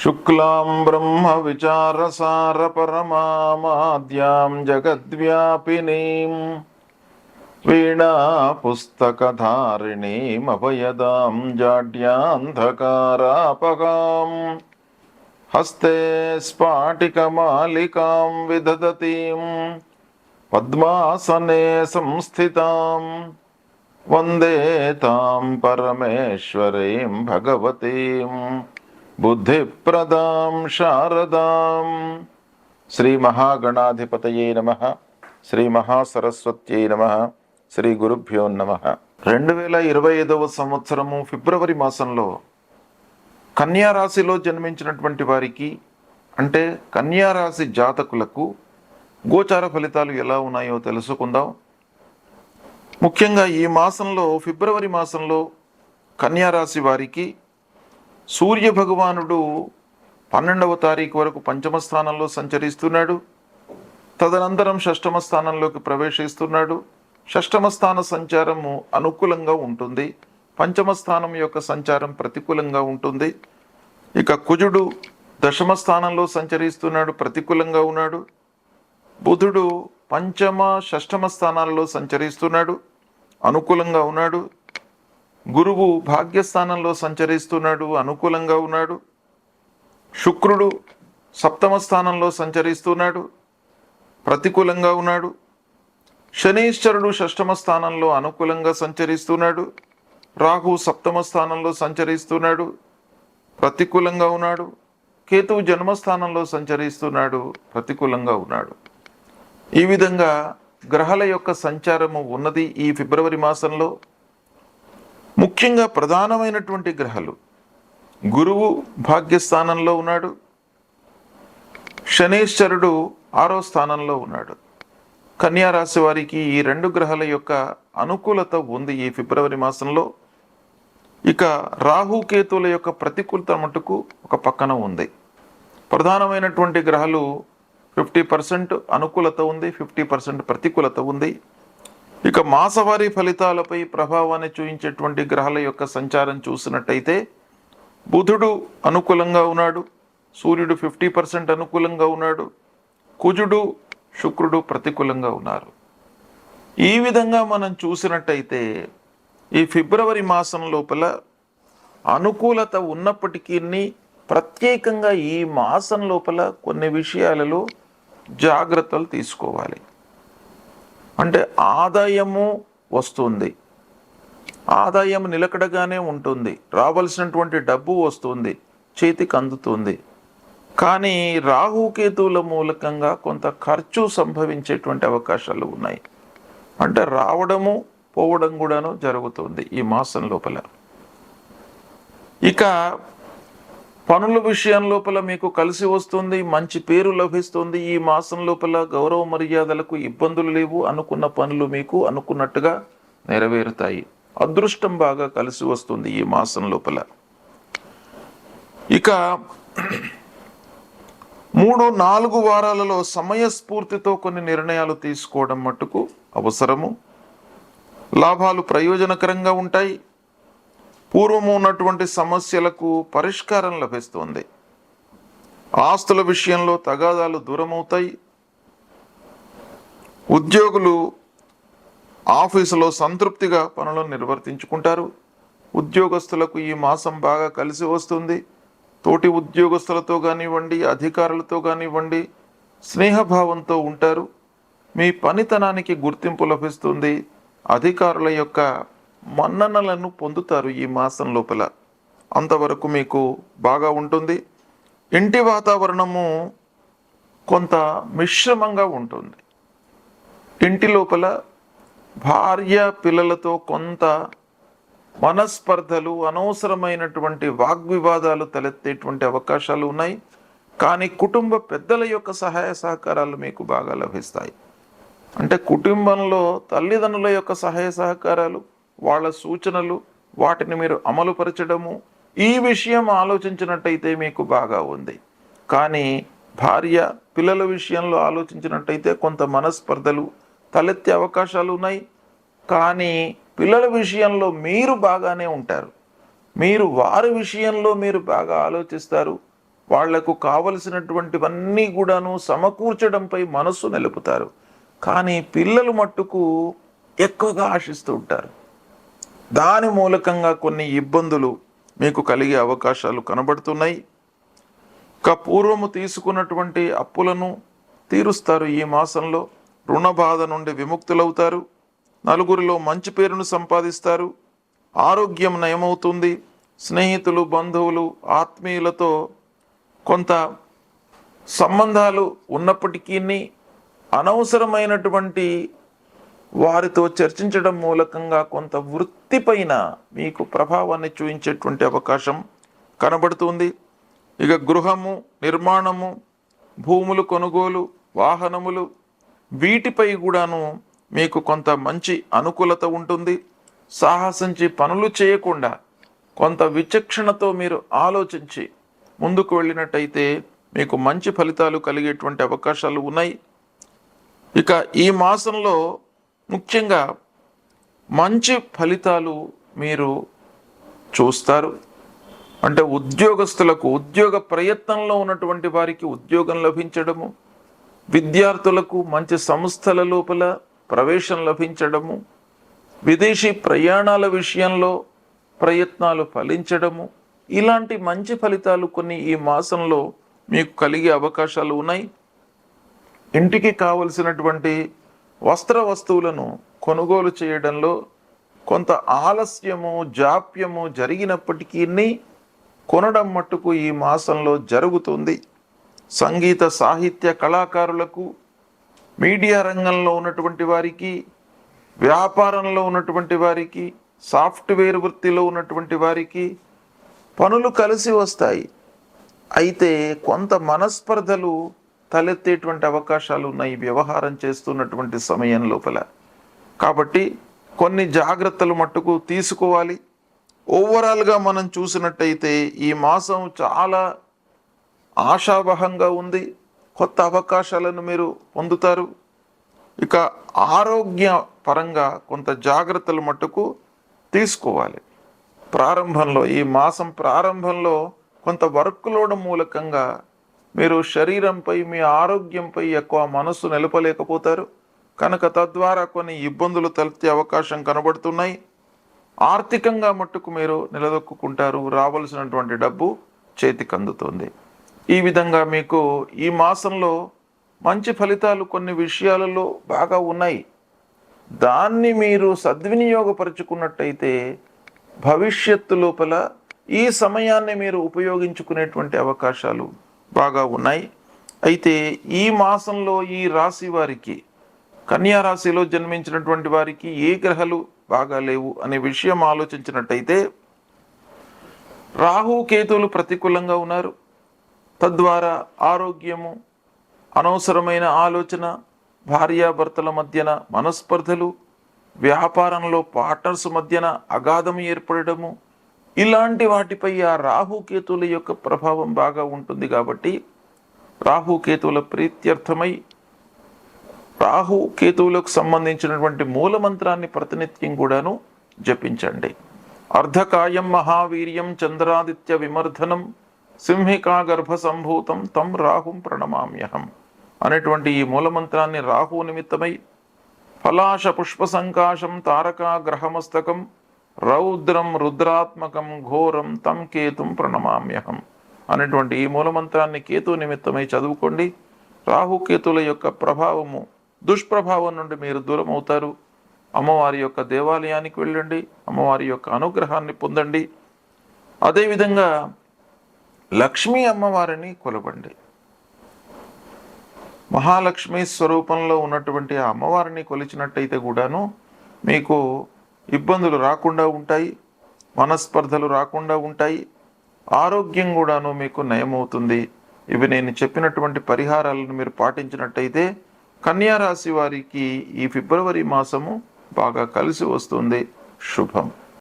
శుక్లాం బ్రహ్మ విచారసార పరమామాద్యాం జగద్వ్యాపినీం వీణా పుస్తకధారిణీం అభయదాం జాడ్యాంధకారాపగాం హస్తే స్ఫాటికమాలికాం విదదతీం పద్మాసనే సంస్థితాం వందే తాం పరమేశ్వరీం భగవతీం బుద్ధిప్రదాం శారదాం. శ్రీ మహాగణాధిపతయే నమః. శ్రీ మహాసరస్వత్యై నమః. శ్రీ గురుభ్యో నమః. 2025 సంవత్సరము ఫిబ్రవరి మాసంలో కన్యారాశిలో జన్మించినటువంటి వారికి, అంటే కన్యారాశి జాతకులకు గోచార ఫలితాలు ఎలా ఉన్నాయో తెలుసుకుందాం. ముఖ్యంగా ఈ మాసంలో, ఫిబ్రవరి మాసంలో కన్యారాశి వారికి సూర్య భగవానుడు 12వ తారీఖు వరకు పంచమ స్థానంలో సంచరిస్తున్నాడు. తదనంతరం షష్టమ స్థానంలోకి ప్రవేశిస్తున్నాడు. షష్టమ స్థాన సంచారము అనుకూలంగా ఉంటుంది, పంచమ స్థానం యొక్క సంచారం ప్రతికూలంగా ఉంటుంది. ఇక కుజుడు దశమ స్థానంలో సంచరిస్తున్నాడు, ప్రతికూలంగా ఉన్నాడు. బుధుడు పంచమ షష్టమ స్థానాల్లో సంచరిస్తున్నాడు, అనుకూలంగా ఉన్నాడు. గురువు భాగ్యస్థానంలో సంచరిస్తున్నాడు, అనుకూలంగా ఉన్నాడు. శుక్రుడు సప్తమ స్థానంలో సంచరిస్తున్నాడు, ప్రతికూలంగా ఉన్నాడు. శనీశ్వరుడు షష్టమ స్థానంలో అనుకూలంగా సంచరిస్తున్నాడు. రాహు సప్తమ స్థానంలో సంచరిస్తున్నాడు, ప్రతికూలంగా ఉన్నాడు. కేతువు జన్మస్థానంలో సంచరిస్తున్నాడు, ప్రతికూలంగా ఉన్నాడు. ఈ విధంగా గ్రహాల యొక్క సంచారము ఉన్నది ఈ ఫిబ్రవరి మాసంలో. ముఖ్యంగా ప్రధానమైనటువంటి గ్రహాలు, గురువు భాగ్యస్థానంలో ఉన్నాడు, శనీశ్వరుడు 6వ స్థానంలో ఉన్నాడు. కన్యారాశి వారికి ఈ 2 గ్రహాల యొక్క అనుకూలత ఉంది ఈ ఫిబ్రవరి మాసంలో. ఇక రాహుకేతువుల యొక్క ప్రతికూలత మటుకు ఒక పక్కన ఉంది. ప్రధానమైనటువంటి గ్రహాలు 50% అనుకూలత ఉంది, 50% ప్రతికూలత ఉంది. ఇక మాసవారీ ఫలితాలపై ప్రభావాన్ని చూపించేటువంటి గ్రహాల యొక్క సంచారం చూసినట్టయితే బుధుడు అనుకూలంగా ఉన్నాడు, సూర్యుడు 50% అనుకూలంగా ఉన్నాడు, కుజుడు శుక్రుడు ప్రతికూలంగా ఉన్నారు. ఈ విధంగా మనం చూసినట్టయితే ఈ ఫిబ్రవరి మాసం లోపల అనుకూలత ఉన్నప్పటికీ ప్రత్యేకంగా ఈ మాసం లోపల కొన్ని విషయాలలో జాగ్రత్తలు తీసుకోవాలి. అంటే ఆదాయము వస్తుంది, ఆదాయం నిలకడగానే ఉంటుంది, రావాల్సినటువంటి డబ్బు వస్తుంది, చేతికి అందుతుంది. కానీ రాహుకేతువుల మూలకంగా కొంత ఖర్చు సంభవించేటువంటి అవకాశాలు ఉన్నాయి. అంటే రావడము పోవడం కూడాను జరుగుతుంది ఈ మాసం లోపల. ఇక పనుల విషయం లోపల మీకు కలిసి వస్తుంది, మంచి పేరు లభిస్తుంది. ఈ మాసం లోపల గౌరవ మర్యాదలకు ఇబ్బందులు లేవు. అనుకున్న పనులు మీకు అనుకున్నట్టుగా నెరవేరుతాయి. అదృష్టం బాగా కలిసి వస్తుంది ఈ మాసం లోపల. ఇక 3-4 వారాలలో సమయస్ఫూర్తితో కొన్ని నిర్ణయాలు తీసుకోవడం మట్టుకు అవసరము. లాభాలు ప్రయోజనకరంగా ఉంటాయి. పూర్వము ఉన్నటువంటి సమస్యలకు పరిష్కారం లభిస్తుంది. ఆస్తుల విషయంలో తగాదాలు దూరమవుతాయి. ఉద్యోగులు ఆఫీసులో సంతృప్తిగా పనులను నిర్వర్తించుకుంటారు. ఉద్యోగస్తులకు ఈ మాసం బాగా కలిసి వస్తుంది. తోటి ఉద్యోగస్తులతో కానివ్వండి, అధికారులతో కానివ్వండి, స్నేహభావంతో ఉంటారు. మీ పనితనానికి గుర్తింపు లభిస్తుంది. అధికారుల యొక్క మన్ననలను పొందుతారు ఈ మాసం లోపల. అంతవరకు మీకు బాగా ఉంటుంది. ఇంటి వాతావరణము కొంత మిశ్రమంగా ఉంటుంది. ఇంటి లోపల భార్య పిల్లలతో కొంత మనస్పర్ధలు, అనవసరమైనటువంటి వాగ్వివాదాలు తలెత్తేటువంటి అవకాశాలు ఉన్నాయి. కానీ కుటుంబ పెద్దల యొక్క సహాయ సహకారాలు మీకు బాగా లభిస్తాయి. అంటే కుటుంబంలో తల్లిదండ్రుల యొక్క సహాయ సహకారాలు, వాళ్ళ సూచనలు, వాటిని మీరు అమలుపరచడము, ఈ విషయం ఆలోచించినట్టయితే మీకు బాగా ఉంది. కానీ భార్య పిల్లల విషయంలో ఆలోచించినట్టయితే కొంత మనస్పర్ధలు తలెత్తే అవకాశాలు ఉన్నాయి. కానీ పిల్లల విషయంలో మీరు బాగానే ఉంటారు. మీరు వారి విషయంలో మీరు బాగా ఆలోచిస్తారు. వాళ్లకు కావలసినటువంటివన్నీ కూడాను సమకూర్చడంపై మనస్సు నిలుపుతారు. కానీ పిల్లలు మట్టుకు ఎక్కువగా ఆశిస్తూ ఉంటారు. దాని మూలకంగా కొన్ని ఇబ్బందులు మీకు కలిగే అవకాశాలు కనబడుతున్నాయి. పూర్వము తీసుకున్నటువంటి అప్పులను తీరుస్తారు. ఈ మాసంలో రుణ బాధ నుండి విముక్తులవుతారు. నలుగురిలో మంచి పేరును సంపాదిస్తారు. ఆరోగ్యం నయమవుతుంది. స్నేహితులు, బంధువులు, ఆత్మీయులతో కొంత సంబంధాలు ఉన్నప్పటికీ అనవసరమైనటువంటి వారితో చర్చించడం మూలకంగా కొంత వృత్తిపైన మీకు ప్రభావాన్ని చూపించేటువంటి అవకాశం కనబడుతుంది. ఇక గృహము, నిర్మాణము, భూములు కొనుగోలు, వాహనములు, వీటిపై కూడాను మీకు కొంత మంచి అనుకూలత ఉంటుంది. సాహసించి పనులు చేయకుండా కొంత విచక్షణతో మీరు ఆలోచించి ముందుకు వెళ్ళినట్టయితే మీకు మంచి ఫలితాలు కలిగేటువంటి అవకాశాలు ఉన్నాయి. ఇక ఈ మాసంలో ముఖ్యంగా మంచి ఫలితాలు మీరు చూస్తారు. అంటే ఉద్యోగస్తులకు, ఉద్యోగ ప్రయత్నంలో ఉన్నటువంటి వారికి ఉద్యోగం లభించడము, విద్యార్థులకు మంచి సంస్థల లోపల ప్రవేశం లభించడము, విదేశీ ప్రయాణాల విషయంలో ప్రయత్నాలు ఫలించడము, ఇలాంటి మంచి ఫలితాలు కొన్ని ఈ మాసంలో మీకు కలిగే అవకాశాలు ఉన్నాయి. ఇంటికి కావలసినటువంటి వస్త్ర వస్తువులను కొనుగోలు చేయడంలో కొంత ఆలస్యము, జాప్యము జరిగినప్పటికీ కొనడం మట్టుకు ఈ మాసంలో జరుగుతుంది. సంగీత, సాహిత్య కళాకారులకు, మీడియా రంగంలో ఉన్నటువంటి వారికి, వ్యాపారంలో ఉన్నటువంటి వారికి, సాఫ్ట్వేర్ వృత్తిలో ఉన్నటువంటి వారికి పనులు కలిసి వస్తాయి. అయితే కొంత మనస్పర్ధలు తలెత్తేటువంటి అవకాశాలు ఉన్నాయి వ్యవహారం చేస్తున్నటువంటి సమయం లోపల. కాబట్టి కొన్ని జాగ్రత్తలు మట్టుకు తీసుకోవాలి. ఓవరాల్గా మనం చూసినట్టయితే ఈ మాసం చాలా ఆశావహంగా ఉంది. కొత్త అవకాశాలను మీరు పొందుతారు. ఇక ఆరోగ్య పరంగా కొంత జాగ్రత్తలు మట్టుకు తీసుకోవాలి. ప్రారంభంలో, ఈ మాసం ప్రారంభంలో కొంత వర్క్ లోడ్ మూలకంగా మీరు శరీరంపై, మీ ఆరోగ్యంపై ఎక్కువ మనస్సు నిలపలేకపోతారు. కనుక తద్వారా కొన్ని ఇబ్బందులు తలెత్తే అవకాశం కనబడుతున్నాయి. ఆర్థికంగా మట్టుకు మీరు నిలదొక్కుంటారు. రావాల్సినటువంటి డబ్బు చేతికి అందుతుంది. ఈ విధంగా మీకు ఈ మాసంలో మంచి ఫలితాలు కొన్ని విషయాలలో బాగా ఉన్నాయి. దాన్ని మీరు సద్వినియోగపరుచుకున్నట్టయితే భవిష్యత్తు లోపల ఈ సమయాన్ని మీరు ఉపయోగించుకునేటువంటి అవకాశాలు బాగా ఉన్నాయి. అయితే ఈ మాసంలో ఈ రాశి వారికి, కన్యా రాశిలో జన్మించినటువంటి వారికి ఏ గ్రహాలు బాగా లేవు అనే విషయం ఆలోచించినట్టయితే రాహు, కేతువులు ప్రతికూలంగా ఉన్నారు. తద్వారా ఆరోగ్యము, అనవసరమైన ఆలోచన, భార్యాభర్తల మధ్యన మనస్పర్ధలు, వ్యాపారంలో పార్ట్నర్స్ మధ్యన అగాధం ఏర్పడము, ఇలాంటి వాటిపై ఆ రాహుకేతువుల యొక్క ప్రభావం బాగా ఉంటుంది. కాబట్టి రాహుకేతువుల ప్రీత్యర్థమై రాహుకేతువులకు సంబంధించినటువంటి మూలమంత్రాన్ని ప్రతినిత్యం కూడాను జపించండి. అర్ధకాయం మహావీర్యం చంద్రాదిత్య విమర్ధనం సింహికా గర్భ సంభూతం తం రాహుం ప్రణమామ్యహం అనేటువంటి ఈ మూలమంత్రాన్ని రాహు నిమిత్తమై ఫలాశ పుష్ప సంకాశం తారకా గ్రహమస్తకం రౌద్రం రుద్రాత్మకం ఘోరం తం కేతుం ప్రణమామ్యహం అనేటువంటి ఈ మూలమంత్రాన్ని కేతు నిమిత్తమై చదువుకోండి. రాహుకేతుల యొక్క ప్రభావము, దుష్ప్రభావం నుండి మీరు దూరం అవుతారు. అమ్మవారి యొక్క దేవాలయానికి వెళ్ళండి, అమ్మవారి యొక్క అనుగ్రహాన్ని పొందండి. అదేవిధంగా లక్ష్మీ అమ్మవారిని కొలవండి. మహాలక్ష్మి స్వరూపంలో ఉన్నటువంటి ఆ అమ్మవారిని కొలిచినట్టయితే కూడాను మీకు ఇబ్బందులు రాకుండా ఉంటాయి, మనస్పర్ధలు రాకుండా ఉంటాయి, ఆరోగ్యం కూడాను మీకు నయమవుతుంది. ఇవి నేను చెప్పినటువంటి పరిహారాలను మీరు పాటించినట్టయితే కన్యా రాశి వారికి ఈ ఫిబ్రవరి మాసము బాగా కలిసి వస్తుంది. శుభం.